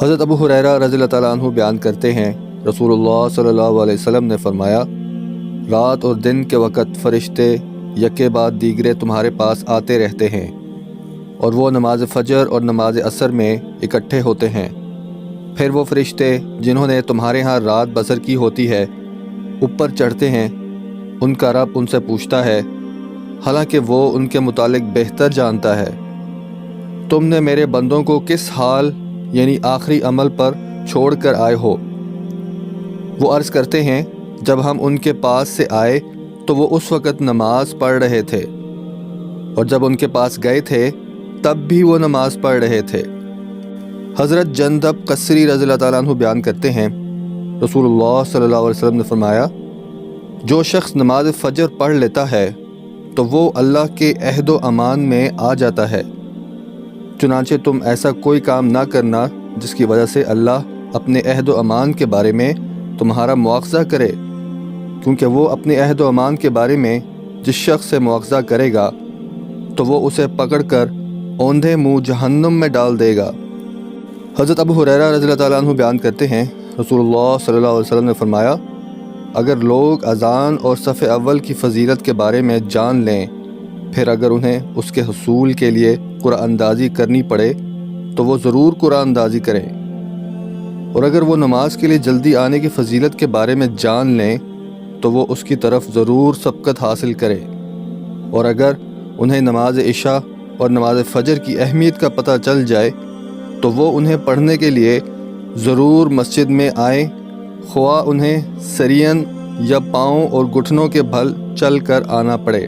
حضرت ابو ہریرہ رضی اللہ تعالیٰ عنہ بیان کرتے ہیں، رسول اللہ صلی اللہ علیہ وسلم نے فرمایا، رات اور دن کے وقت فرشتے یکے بعد دیگرے تمہارے پاس آتے رہتے ہیں، اور وہ نماز فجر اور نماز عصر میں اکٹھے ہوتے ہیں۔ پھر وہ فرشتے جنہوں نے تمہارے ہاں رات بسر کی ہوتی ہے اوپر چڑھتے ہیں، ان کا رب ان سے پوچھتا ہے، حالانکہ وہ ان کے متعلق بہتر جانتا ہے، تم نے میرے بندوں کو کس حال یعنی آخری عمل پر چھوڑ کر آئے ہو؟ وہ عرض کرتے ہیں، جب ہم ان کے پاس سے آئے تو وہ اس وقت نماز پڑھ رہے تھے، اور جب ان کے پاس گئے تھے تب بھی وہ نماز پڑھ رہے تھے۔ حضرت جندب قصری رضی اللہ تعالیٰ عنہ بیان کرتے ہیں، رسول اللہ صلی اللہ علیہ وسلم نے فرمایا، جو شخص نماز فجر پڑھ لیتا ہے تو وہ اللہ کے عہد و امان میں آ جاتا ہے، چنانچہ تم ایسا کوئی کام نہ کرنا جس کی وجہ سے اللہ اپنے عہد و امان کے بارے میں تمہارا مواخذہ کرے، کیونکہ وہ اپنے عہد و امان کے بارے میں جس شخص سے مواخذہ کرے گا تو وہ اسے پکڑ کر اوندھے منہ جہنم میں ڈال دے گا۔ حضرت ابو ہریرہ رضی اللہ تعالیٰ عنہ بیان کرتے ہیں، رسول اللہ صلی اللہ علیہ وسلم نے فرمایا، اگر لوگ اذان اور صف اول کی فضیلت کے بارے میں جان لیں، پھر اگر انہیں اس کے حصول کے لیے قرآن اندازی کرنی پڑے تو وہ ضرور قرآن اندازی کریں، اور اگر وہ نماز کے لیے جلدی آنے کی فضیلت کے بارے میں جان لیں تو وہ اس کی طرف ضرور سبقت حاصل کریں، اور اگر انہیں نماز عشاء اور نماز فجر کی اہمیت کا پتہ چل جائے تو وہ انہیں پڑھنے کے لیے ضرور مسجد میں آئیں، خواہ انہیں سرین یا پاؤں اور گھٹنوں کے بھل چل کر آنا پڑے۔